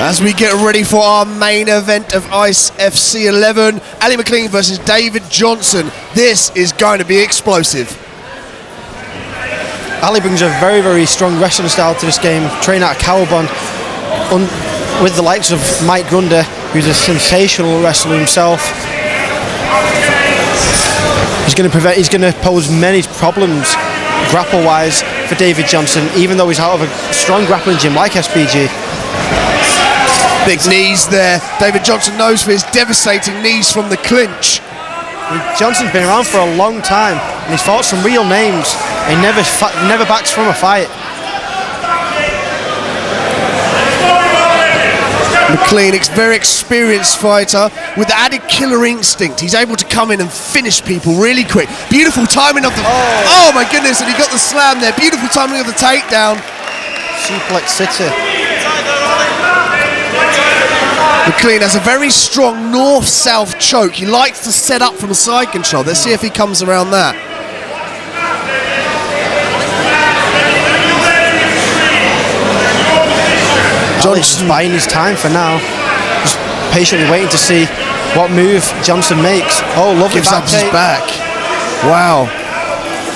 As we get ready for our main event of Ice FC 11, Ali Maclean versus David Johnson. This is going to be explosive. Ali brings a very, very strong wrestling style to this game, trained out of Cowbon with the likes of Mike Grunder, who's a sensational wrestler himself. He's going to pose many problems grapple-wise for David Johnson, even though he's out of a strong grappling gym like SBG. Big knees there. David Johnson knows for his devastating knees from the clinch. Johnson's been around for a long time and he's fought some real names. He never backs from a fight. Maclean, very experienced fighter with the added killer instinct. He's able to come in and finish people really quick. Beautiful timing of the... Oh my goodness, and he got the slam there. Beautiful timing of the takedown. Suplex City. Maclean has a very strong north-south choke. He likes to set up from side control. Let's see if he comes around that. Johnson buying his time for now. Just patiently waiting to see what move Johnson makes. Oh, lovely gives up his back. Wow.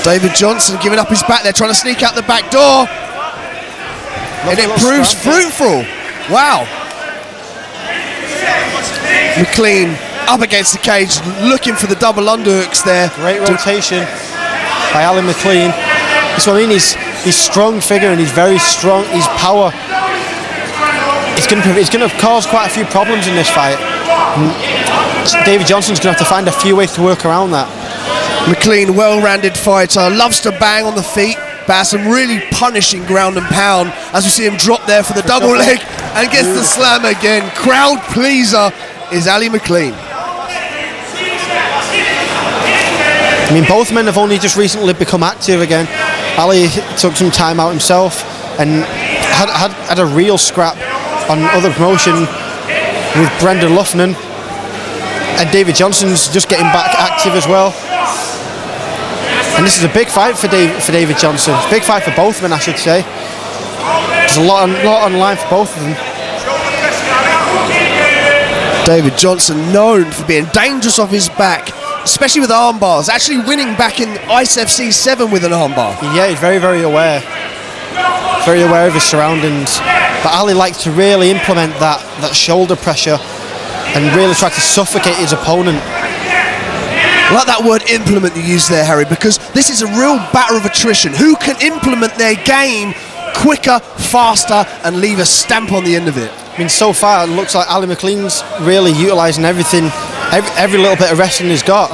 David Johnson giving up his back there, trying to sneak out the back door. And it proves fruitful. Wow. Maclean up against the cage, looking for the double underhooks there. Great rotation by Ali Maclean. That's what I mean. He's strong figure and he's very strong. His power. It's going to cause quite a few problems in this fight. David Johnson's going to have to find a few ways to work around that. Maclean, well-rounded fighter, loves to bang on the feet, but has some really punishing ground and pound, as we see him drop there for the double leg and gets the slam again. Crowd pleaser is Ali Maclean. I mean, both men have only just recently become active again. Ali took some time out himself and had a real scrap on other promotion with Brendan Luffman, and David Johnson's just getting back active as well. And this is a big fight for David Johnson. It's a big fight for both men, I should say. There's a lot on line for both of them. David Johnson known for being dangerous off his back, especially with arm bars. Actually winning back in Ice FC 7 with an arm bar. Yeah, he's very, very aware. Very aware of his surroundings. But Ali likes to really implement that shoulder pressure and really try to suffocate his opponent. I like that word implement you use there, Harry, because this is a real battle of attrition. Who can implement their game quicker, faster, and leave a stamp on the end of it? I mean, so far it looks like Ali Maclean's really utilising everything, every little bit of wrestling he's got,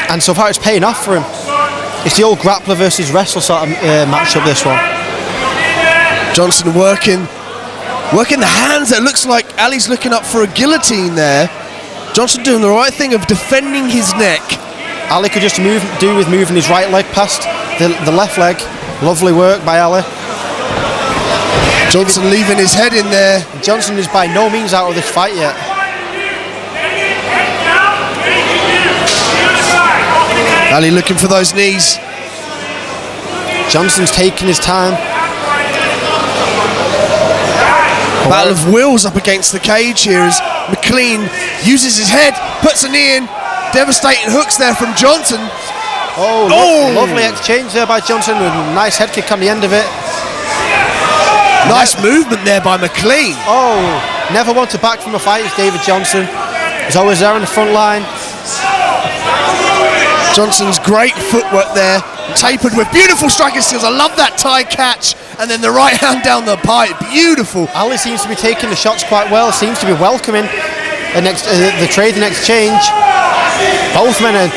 and so far it's paying off for him. It's the old grappler versus wrestler sort of matchup, this one. Johnson working the hands. It looks like Ali's looking up for a guillotine there. Johnson doing the right thing of defending his neck. Ali could just do with moving his right leg past the left leg. Lovely work by Ali. Johnson leaving his head in there. Johnson is by no means out of this fight yet. Ali looking for those knees. Johnson's taking his time. Battle of wills up against the cage here as Maclean uses his head, puts a knee in. Devastating hooks there from Johnson. Oh, lovely exchange there by Johnson with a nice head kick on the end of it. Nice movement there by Maclean. Oh, never want to back from a fight is David Johnson. He's always there on the front line. Johnson's great footwork there, tapered with beautiful striking skills. I love that tie catch, and then the right hand down the pipe. Beautiful. Ali seems to be taking the shots quite well, seems to be welcoming the trade and exchange. Both men are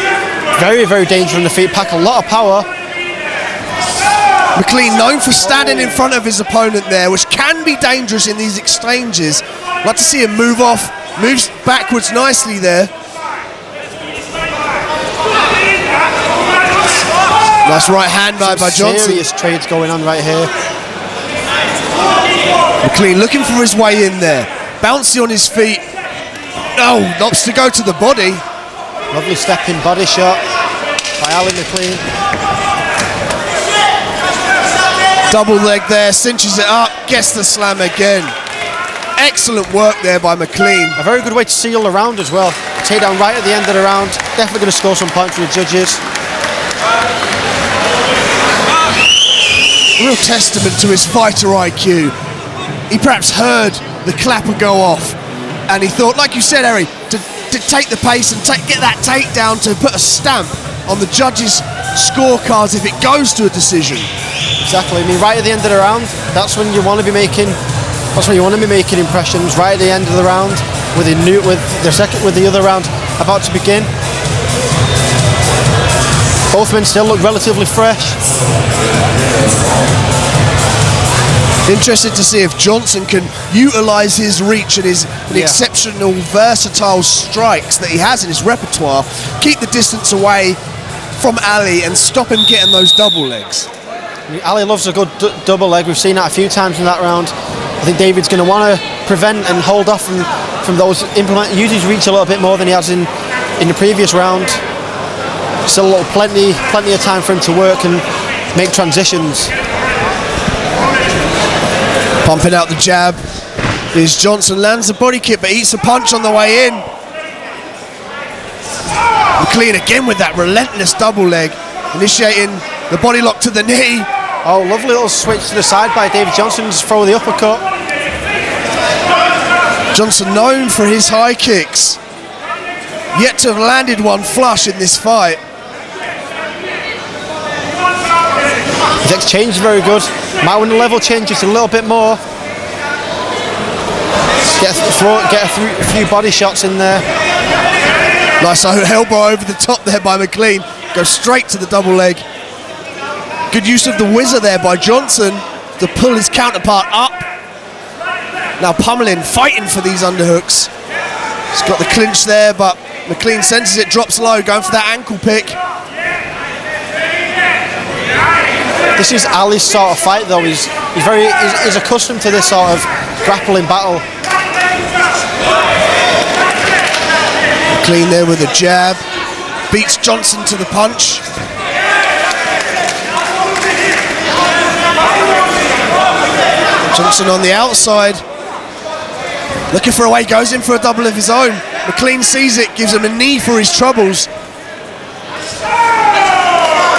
very, very dangerous on the feet, pack a lot of power. Maclean known for standing in front of his opponent there, which can be dangerous in these exchanges. I'd like to see him move off, moves backwards nicely there. Nice right hand by Johnson. Serious trades going on right here. Maclean looking for his way in there. Bouncy on his feet. Oh, opts to go to the body. Lovely stepping body shot by Ali Maclean. Double leg there, cinches it up, gets the slam again. Excellent work there by Maclean. A very good way to seal the round as well. Takedown right at the end of the round. Definitely going to score some points for the judges. Real testament to his fighter IQ. He perhaps heard the clapper go off, and he thought, like you said, Harry, to take the pace and get that takedown to put a stamp on the judges' scorecards if it goes to a decision. Exactly. I mean, right at the end of the round, that's when you want to be making. That's when you want to be making impressions. Right at the end of the round, with the other round about to begin. Both men still look relatively fresh. Interested to see if Johnson can utilise his reach and his exceptional versatile strikes that he has in his repertoire, keep the distance away from Ali and stop him getting those double legs. I mean, Ali loves a good double leg. We've seen that a few times in that round. I think David's going to want to prevent and hold off from those, use his reach a little bit more than he has in the previous round. Still plenty of time for him to work and make transitions. Pumping out the jab is Johnson, lands the body kick but eats a punch on the way in. Maclean again with that relentless double leg, initiating the body lock to the knee. Oh, lovely little switch to the side by David Johnson to throw the uppercut. Johnson known for his high kicks, yet to have landed one flush in this fight. His exchange is very good. Might want to level change just a little bit more. Get a few body shots in there. Nice elbow over the top there by Maclean. Goes straight to the double leg. Good use of the whizzer there by Johnson to pull his counterpart up. Now pummeling, fighting for these underhooks. He's got the clinch there, but Maclean senses it, drops low, going for that ankle pick. This is Ali's sort of fight though. He's accustomed to this sort of grappling battle. Maclean there with a jab. Beats Johnson to the punch. Johnson on the outside. Looking for a way, goes in for a double of his own. Maclean sees it, gives him a knee for his troubles.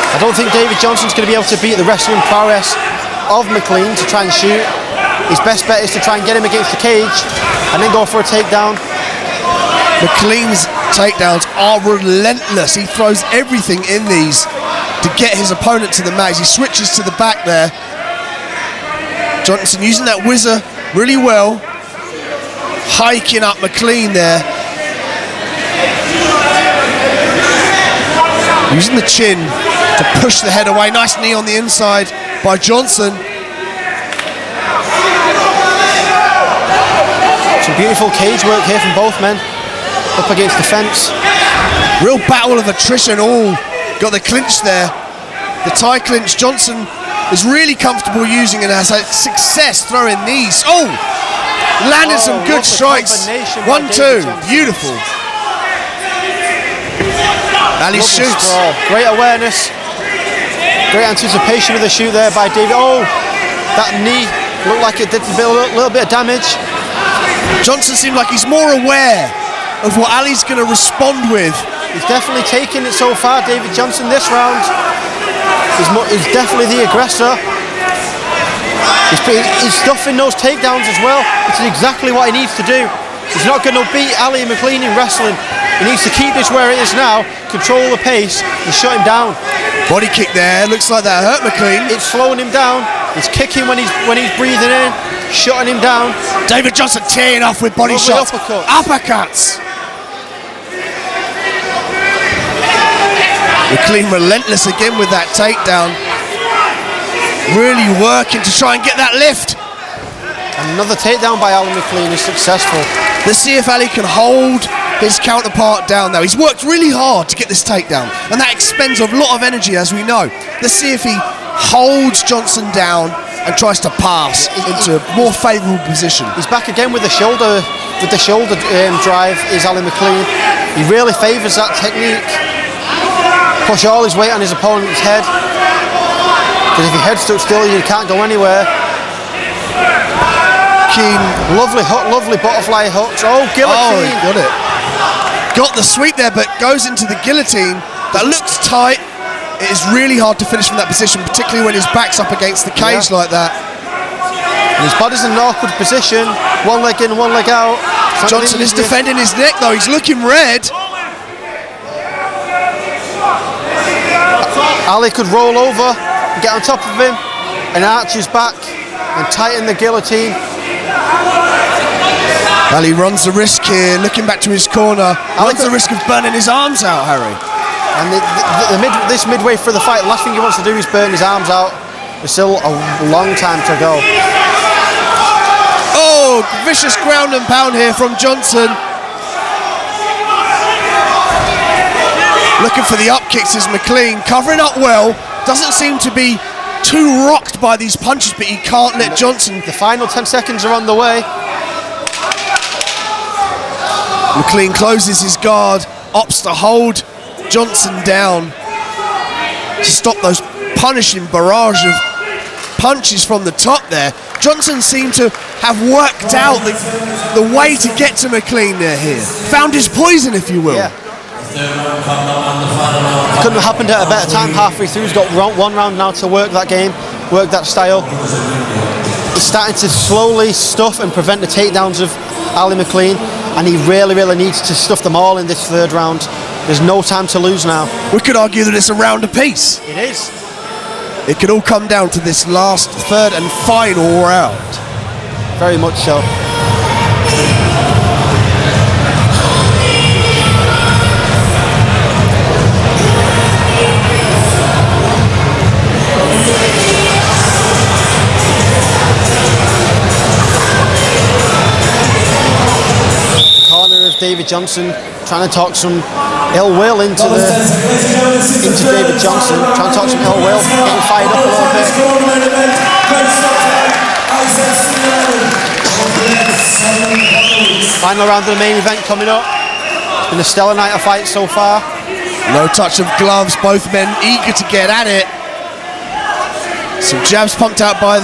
I don't think David Johnson's going to be able to beat the wrestling prowess of Maclean to try and shoot. His best bet is to try and get him against the cage and then go for a takedown. Maclean's takedowns are relentless. He throws everything in these to get his opponent to the mat. He switches to the back there. Johnson using that whizzer really well. Hiking up Maclean there. Using the chin to push the head away. Nice knee on the inside by Johnson. Some beautiful cage work here from both men. Up against the fence. Real battle of attrition. All got the clinch there. The tie clinch. Johnson is really comfortable using and has had success throwing these. Oh! Landed some good strikes. 1-2. Beautiful. Ali shoots. Great awareness. Great anticipation of the shoot there by David. Oh! That knee looked like it did a little bit of damage. Johnson seemed like he's more aware of what Ali's going to respond with. He's definitely taken it so far, David Johnson, this round. He's definitely the aggressor. He's stuffing those takedowns as well, which is exactly what he needs to do. He's not going to beat Ali Maclean in wrestling. He needs to keep this where it is now, control the pace, and shut him down. Body kick there, looks like that hurt Maclean. It's slowing him down. It's kicking when he's breathing in, shutting him down. David Johnson teeing off with body shots. Uppercuts. Maclean relentless again with that takedown. Really working to try and get that lift. Another takedown by Ali Maclean is successful. Let's see if Ali can hold his counterpart down now. He's worked really hard to get this takedown, and that expends a lot of energy, as we know. Let's see if he holds Johnson down and tries to pass into a more favourable position. He's back again with the shoulder drive, is Ali Maclean. He really favours that technique. Push all his weight on his opponent's head. Because if your head's stuck still, you can't go anywhere. Keen. Lovely hook, lovely butterfly hooks. Oh, guillotine. Oh, he got it. Got the sweep there, but goes into the guillotine. That looks tight. It is really hard to finish from that position, particularly when his back's up against the cage like that. And his body's in an awkward position. One leg in, one leg out. Johnson is defending his neck though. He's looking red. Ali could roll over, get on top of him, and arch his back and tighten the guillotine. Ali runs the risk here, looking back to his corner. Runs the risk of burning his arms out, Harry. And this midway through the fight, last thing he wants to do is burn his arms out. There's still a long time to go. Oh, vicious ground and pound here from Johnson. Looking for the up kicks is Maclean, covering up well. Doesn't seem to be too rocked by these punches, but he can't let Johnson. The final 10 seconds are on the way. Maclean closes his guard, opts to hold Johnson down to stop those punishing barrage of punches from the top there. Johnson seemed to have worked out the way to get to Maclean there here. Found his poison, if you will. Yeah. Couldn't have happened at a better time halfway through. He's got one round now to work that game, work that style. He's starting to slowly stuff and prevent the takedowns of Ali Maclean, and he really needs to stuff them all in this third round. There's no time to lose now. We could argue that it's a round apiece. It is. It could all come down to this last, third and final round. Very much so. David Johnson trying to talk some ill will into David Johnson, trying to talk some ill will, getting fired up a little bit. Final round of the main event coming up. It's been a stellar night of fights so far. No touch of gloves, both men eager to get at it. Some jabs pumped out by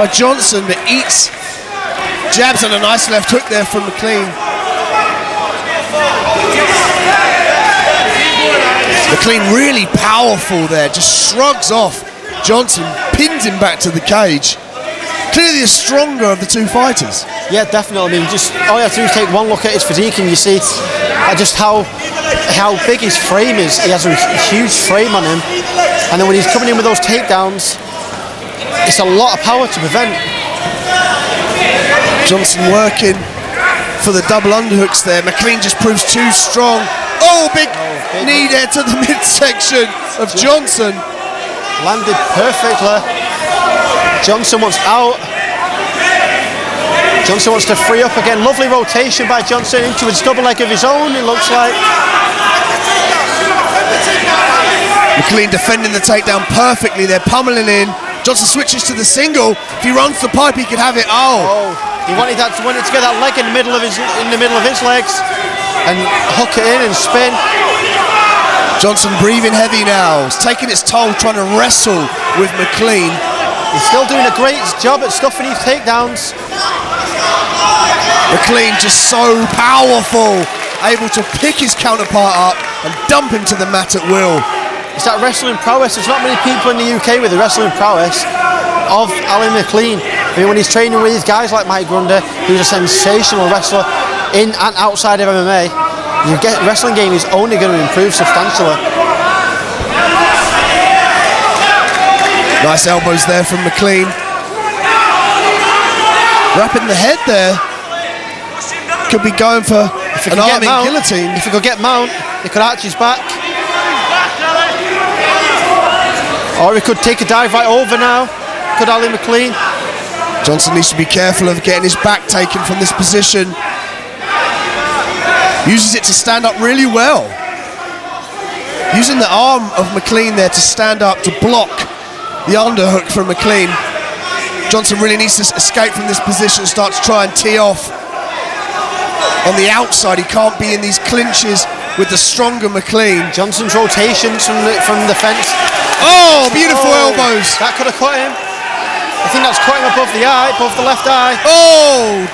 Johnson, but eats jabs and a nice left hook there from Maclean. Maclean really powerful there, just shrugs off Johnson, pins him back to the cage. Clearly the stronger of the two fighters. Yeah, definitely. I mean, just all you have to do is take one look at his physique and you see just how big his frame is. He has a huge frame on him, and then when he's coming in with those takedowns, it's a lot of power to prevent. Johnson working for the double underhooks there. Maclean just proves too strong. Oh, big knee there to the midsection of Johnson. Landed perfectly. Johnson wants out. Johnson wants to free up again. Lovely rotation by Johnson into his double leg of his own, it looks like. Maclean defending the takedown perfectly. They're pummeling in. Johnson switches to the single. If he runs the pipe, he could have it. He wanted to get that leg in the middle of his legs and hook it in and spin. Johnson breathing heavy now. It's taking its toll trying to wrestle with Maclean. He's still doing a great job at stuffing his takedowns. Maclean just so powerful, able to pick his counterpart up and dump him to the mat at will. It's that wrestling prowess. There's not many people in the UK with the wrestling prowess of Ali Maclean. I mean, when he's training with these guys like Mike Grundy, who's a sensational wrestler in and outside of MMA, your wrestling game is only going to improve substantially. Nice elbows there from Maclean. Wrapping the head there. Could be going for an arming guillotine. If he could get mount, he could arch his back. Or he could take a dive right over now. Could Ali Maclean? Johnson needs to be careful of getting his back taken from this position. Uses it to stand up really well. Using the arm of Maclean there to stand up to block the underhook from Maclean. Johnson really needs to escape from this position, start to try and tee off on the outside. He can't be in these clinches with the stronger Maclean. Johnson's rotations from the fence. Oh, beautiful elbows. That could have cut him. I think that's caught him above the eye, above the left eye. Oh,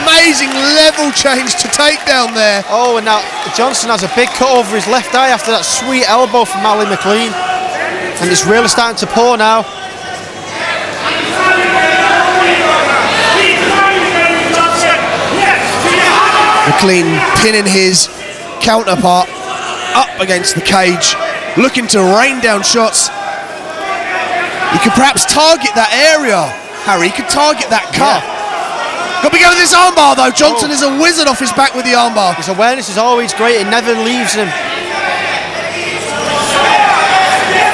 amazing level change to take down there. Oh, and now Johnson has a big cut over his left eye after that sweet elbow from Maclean. And it's really starting to pour now. Maclean pinning his counterpart up against the cage, looking to rain down shots. He could perhaps target that area, Harry. He could target that cut. Yeah. Got to be going with this armbar though. Johnson is a wizard off his back with the armbar. His awareness is always great. It never leaves him.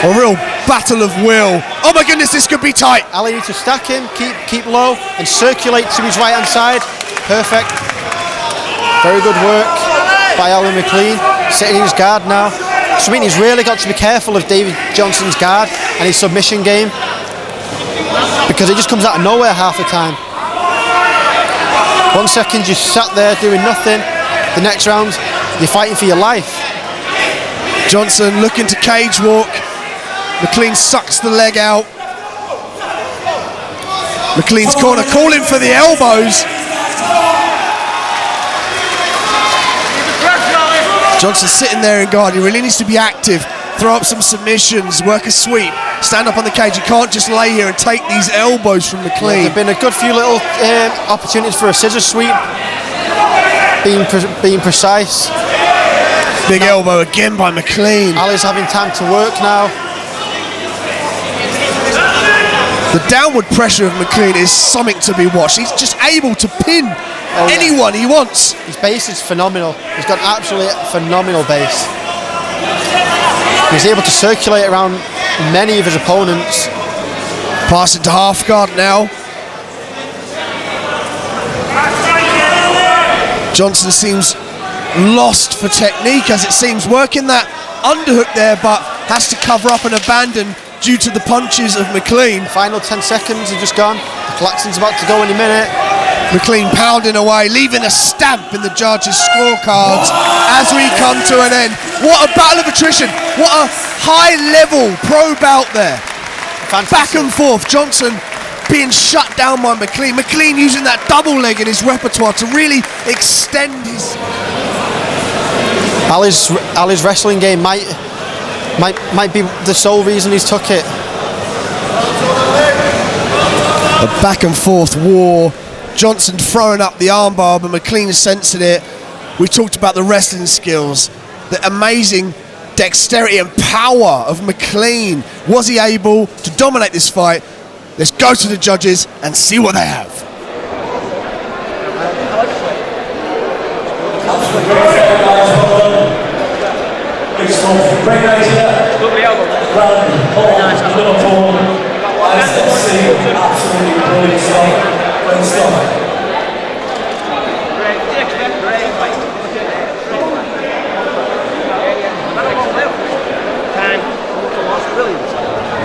A real battle of will. Oh my goodness, this could be tight. Ali needs to stack him, keep low, and circulate to his right hand side. Perfect. Very good work by Ali Maclean. Setting his guard now. So I mean, he's really got to be careful of David Johnson's guard and his submission game, because it just comes out of nowhere half the time. 1 second you sat there doing nothing, the next round you're fighting for your life. Johnson looking to cage walk. Maclean sucks the leg out. Maclean's corner calling for the elbows. Johnson sitting there in guard. He really needs to be active, throw up some submissions, work a sweep, stand up on the cage. You can't just lay here and take these elbows from Maclean. There have been a good few little opportunities for a scissor sweep, being precise. Big elbow again by Maclean. Ali's having time to work now. The downward pressure of Maclean is something to be watched. He's just able to pin anyone he wants. His base is phenomenal. He's got absolutely phenomenal base. He's able to circulate around many of his opponents. Pass it to half guard now. Johnson seems lost for technique, as it seems, working that underhook there, but has to cover up and abandon due to the punches of Maclean. Final 10 seconds have just gone. The collection's about to go any minute. Maclean pounding away, leaving a stamp in the judges' scorecards as we come to an end. What a battle of attrition. What a high-level pro bout there. Fantastic. Back and forth. Johnson being shut down by Maclean. Maclean using that double leg in his repertoire to really extend his... Ali's wrestling game might be the sole reason he's took it. A back and forth war. Johnson throwing up the armbar, but Maclean sensing it. We talked about the wrestling skills, the amazing dexterity and power of Maclean. Was he able to dominate this fight? Let's go to the judges and see what they have. Big stuff. Great night here. Grand Hall, Liverpool. Absolutely brilliant stuff. Great stuff.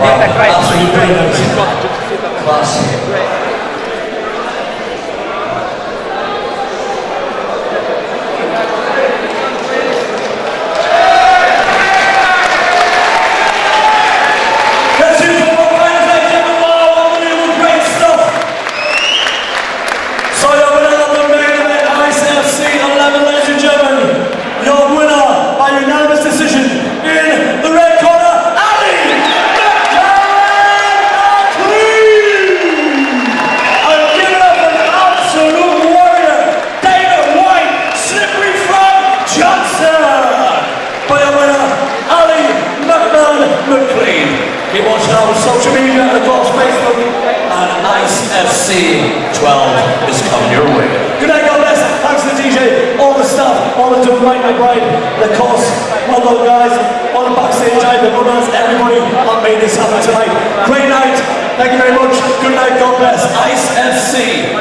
Wow, absolutely brilliant. Class. Keep watching our social media across Facebook, and ICFC 12 is coming your way. Good night, God bless. Thanks to the DJ, all the staff, all the Mike McBride, the course, well done guys, all the backstage, the runners, everybody that made this happen tonight. Great night. Thank you very much. Good night, God bless. ICFC.